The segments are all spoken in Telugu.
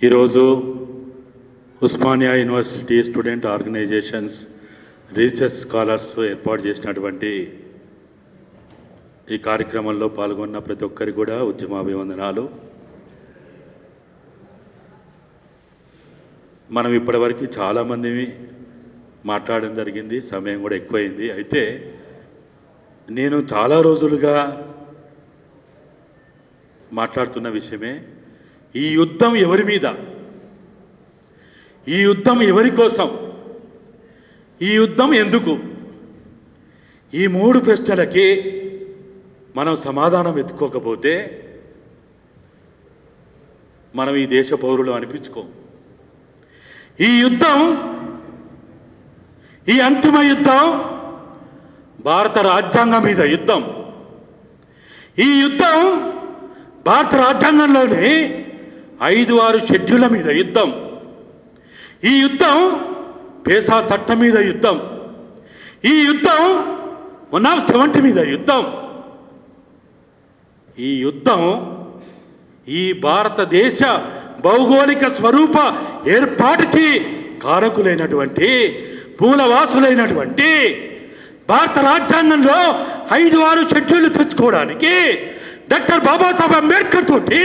ఈరోజు Osmania university student organisations research scholars ఏర్పాటు చేసినటువంటి ఈ కార్యక్రమంలో పాల్గొన్న ప్రతి ఒక్కరికి కూడా ఉద్యమాభివందనాలు. మనం ఇప్పటివరకు చాలామంది మాట్లాడడం జరిగింది, సమయం కూడా ఎక్కువైంది. అయితే నేను చాలా రోజులుగా మాట్లాడుతున్న విషయమే, ఈ యుద్ధం ఎవరి మీద, ఈ యుద్ధం ఎవరి కోసం, ఈ యుద్ధం ఎందుకు? ఈ మూడు ప్రశ్నలకి మనం సమాధానం వెతుక్కోకపోతే మనం ఈ దేశ పౌరులు అనిపించుకోం. ఈ యుద్ధం, ఈ అంతిమ యుద్ధం భారత రాజ్యాంగం మీద యుద్ధం. ఈ యుద్ధం భారత రాజ్యాంగంలోని 5-6 షెడ్యూళ్ల మీద యుద్ధం. ఈ యుద్ధం పేసా చట్టం మీద యుద్ధం. ఈ యుద్ధం 170 మీద యుద్ధం. ఈ యుద్ధం ఈ భారతదేశ భౌగోళిక స్వరూప ఏర్పాటుకి కారకులైనటువంటి మూలవాసులైనటువంటి భారత రాజ్యాంగంలో 5-6 షెడ్యూళ్లు తెచ్చుకోవడానికి డాక్టర్ బాబాసాహెబ్ అంబేద్కర్ తోటి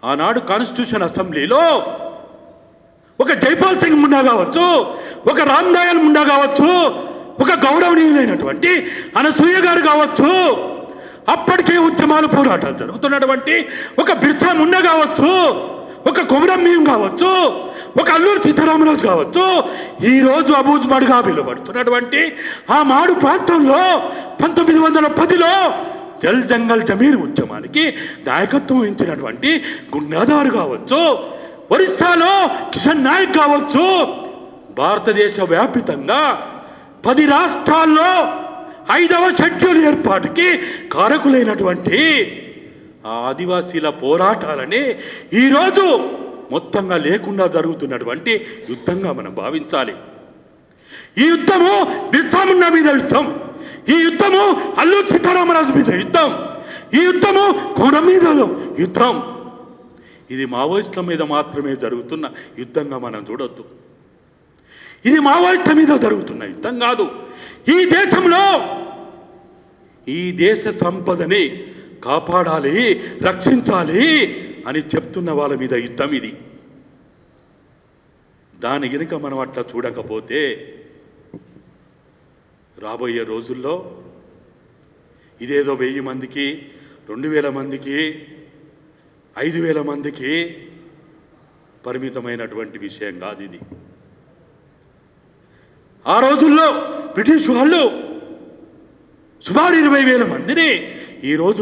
ఆనాడు కాన్స్టిట్యూషన్ అసెంబ్లీలో ఒక జైపాల్ సింగ్ ముండా కావచ్చు, ఒక రామ్ దయాల్ ముండా కావచ్చు, ఒక గౌరవనీయులైనటువంటి అనసూయ గారు కావచ్చు, అప్పటికే ఉద్యమాలు పోరాటాలు జరుగుతున్నటువంటి ఒక బిర్సా ముండా కావచ్చు, ఒక కొమరం భీం కావచ్చు, ఒక అల్లూరి సీతారామరాజు కావచ్చు, ఈరోజు అబూజ్మడ్గా పిలువబడుతున్నటువంటి ఆ మాడు ప్రాంతంలో 1910లో జల్ జంగల్ జమీర్ ఉద్యమానికి నాయకత్వం వహించినటువంటి గుండాదారు కావచ్చు, ఒరిస్సాలో కిషన్ నాయక్ కావచ్చు, భారతదేశ వ్యాపితంగా 10 రాష్ట్రాల్లో 5వ షెడ్యూల్ ఏర్పాటుకి కారకులైనటువంటి ఆ ఆదివాసీల పోరాటాలని ఈరోజు మొత్తంగా లేకుండా జరుగుతున్నటువంటి యుద్ధంగా మనం భావించాలి. ఈ యుద్ధము బిర్సా ముండా మీద యుద్ధం, ఈ యుద్ధము అల్లూరి సీతారామరాజు మీద యుద్ధం, ఈ యుద్ధము కొమరం మీద యుద్ధం. ఇది మావోయిస్టుల మీద మాత్రమే జరుగుతున్న యుద్ధంగా మనం చూడొద్దు. ఇది మావోయిస్టుల మీద జరుగుతున్న యుద్ధం కాదు. ఈ దేశంలో ఈ దేశ సంపదని కాపాడాలి, రక్షించాలి అని చెప్తున్న వాళ్ళ మీద యుద్ధం ఇది. దాని గనుక మనం అట్లా చూడకపోతే రాబోయే రోజుల్లో ఇదేదో 1000 మందికి, 2000 మందికి, 5000 మందికి పరిమితమైనటువంటి విషయం కాదు ఇది. ఆ రోజుల్లో బ్రిటిష్ వాళ్ళు సుమారు 20,000 మందిని ఈరోజు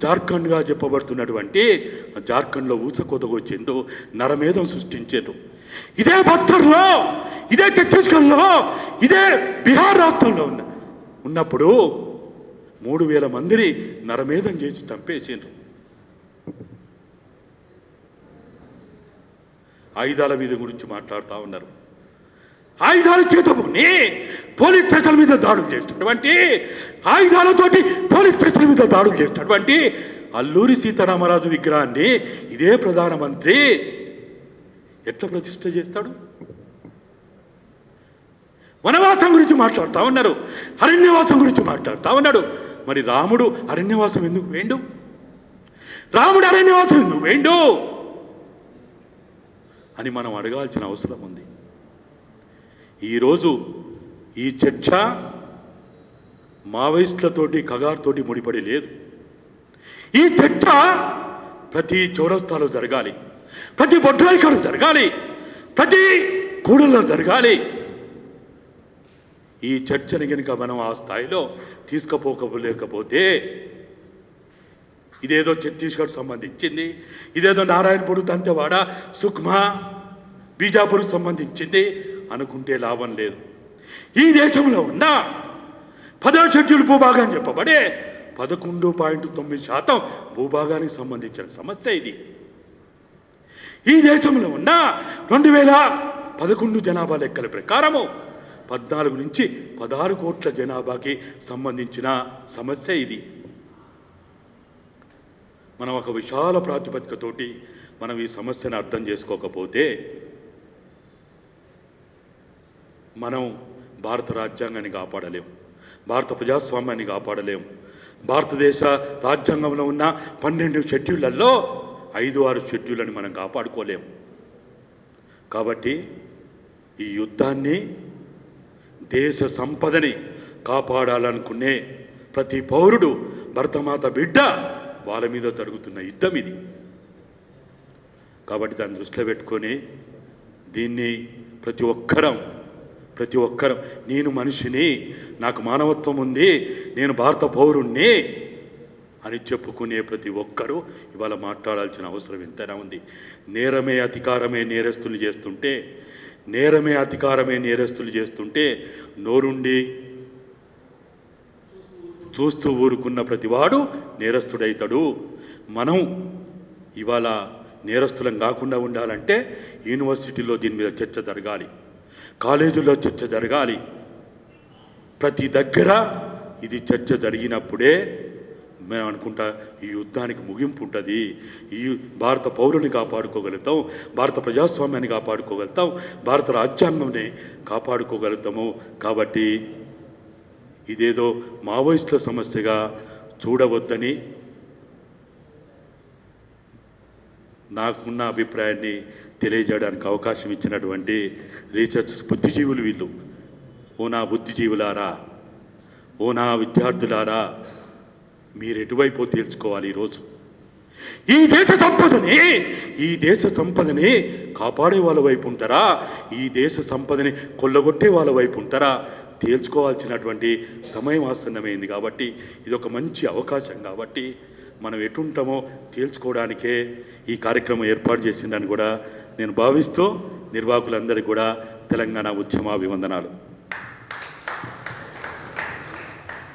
జార్ఖండ్గా చెప్పబడుతున్నటువంటి జార్ఖండ్లో ఊచకోతకొచ్చిండు, నరమేధం సృష్టించారు. ఇదే బస్తర్లో, ఇదే ఛత్తీస్గఢ్లో, ఇదే బీహార్ రాష్ట్రంలో ఉన్నప్పుడు 3,000 మందిని నరమేధం చేసి చంపేసిండ్రు. ఆయుధాల మీద గురించి మాట్లాడుతూ ఉన్నారు. ఆయుధాలు చేతబుని పోలీస్ స్టేషన్ల మీద దాడులు చేసినటువంటి, ఆయుధాలతోటి పోలీస్ స్టేషన్ల మీద దాడులు చేసినటువంటి అల్లూరి సీతారామరాజు విగ్రహాన్ని ఇదే ప్రధానమంత్రి ఎట్లా ప్రతిష్ఠ చేస్తాడు? వనవాసం గురించి మాట్లాడుతూ ఉన్నారు, అరణ్యవాసం గురించి మాట్లాడుతూ ఉన్నాడు. మరి రాముడు అరణ్యవాసం ఎందుకు వేండు? రాముడు అరణ్యవాసం ఎందుకు వేండు అని మనం అడగాల్సిన అవసరం ఉంది. ఈరోజు ఈ చర్చ మావోయిస్టులతోటి, కగార్తోటి ముడిపడి లేదు. ఈ చర్చ ప్రతి చౌరస్తాలో జరగాలి, ప్రతి బొడ్రాయికాడు జరగాలి, ప్రతి కూడల్లో జరగాలి. ఈ చర్చని కనుక మనం ఆ స్థాయిలో తీసుకుపోలేకపోతే ఇదేదో ఛత్తీస్గఢ్ సంబంధించింది, ఇదేదో నారాయణపూర్, దంతెవాడ, సుక్మా, బీజాపూర్ సంబంధించింది అనుకుంటే లాభం లేదు. ఈ దేశంలో ఉన్న 10వ షెడ్యూల్ భూభాగం చెప్పబడే 11.9% భూభాగానికి సంబంధించిన సమస్య ఇది. ఈ దేశంలో ఉన్న 2011 జనాభా లెక్కల ప్రకారము 14 నుంచి 16 కోట్ల జనాభాకి సంబంధించిన సమస్య ఇది. మనం ఒక విశాల ప్రాతిపదికతోటి మనం ఈ సమస్యను అర్థం చేసుకోకపోతే మనం భారత రాజ్యాంగాన్ని కాపాడలేం, భారత ప్రజాస్వామ్యాన్ని కాపాడలేం. భారతదేశ రాజ్యాంగంలో ఉన్న 12 షెడ్యూళ్లలో 5-6 షెడ్యూళ్ళని మనం కాపాడుకోలేం. కాబట్టి ఈ యుద్ధాన్ని, దేశ సంపదని కాపాడాలనుకునే ప్రతి పౌరుడు, భరతమాత బిడ్డ, వాళ్ళ మీద జరుగుతున్న యుద్ధం ఇది. కాబట్టి దాన్ని దృష్టిలో పెట్టుకొని దీన్ని ప్రతి ఒక్కరం నేను మనిషిని, నాకు మానవత్వం ఉంది, నేను భారత పౌరుణ్ణి అని చెప్పుకునే ప్రతి ఒక్కరూ ఇవాళ మాట్లాడాల్సిన అవసరం ఎంతైనా ఉంది. నేరమే అధికారమే నేరస్తులు చేస్తుంటే నోరుండి చూస్తూ ఊరుకున్న ప్రతివాడు నేరస్తుడైతాడు. మనం ఇవాళ నేరస్తులం కాకుండా ఉండాలంటే యూనివర్సిటీలో దీని మీద చర్చ జరగాలి, కాలేజీల్లో చర్చ జరగాలి. ప్రతి దగ్గర ఇది చర్చ జరిగినప్పుడే మేము అనుకుంటా ఈ యుద్ధానికి ముగింపు ఉంటుంది. ఈ భారత పౌరుని కాపాడుకోగలుగుతాం, భారత ప్రజాస్వామ్యాన్ని కాపాడుకోగలుగుతాం, భారత రాజ్యాంగాన్ని కాపాడుకోగలుగుతాము. కాబట్టి ఇదేదో మావోయిస్టుల సమస్యగా చూడవద్దని నాకున్న అభిప్రాయాన్ని తెలియజేయడానికి అవకాశం ఇచ్చినటువంటి రీసెర్చ్ బుద్ధిజీవులు వీళ్ళు. ఓ నా బుద్ధిజీవులారా, ఓ నా విద్యార్థులారా, మీరు ఎటువైపో తేల్చుకోవాలి. ఈరోజు ఈ దేశ సంపదని కాపాడే వాళ్ళ వైపు ఉంటారా, ఈ దేశ సంపదని కొల్లగొట్టే వాళ్ళ వైపు ఉంటారా, తేల్చుకోవాల్సినటువంటి సమయం ఆసన్నమైంది. కాబట్టి ఇది ఒక మంచి అవకాశం. కాబట్టి మనం ఎటుంటామో తేల్చుకోవడానికే ఈ కార్యక్రమం ఏర్పాటు చేసిందని కూడా నేను భావిస్తూ నిర్వాహకులందరికీ కూడా తెలంగాణ ఉద్యమాభివందనాలు.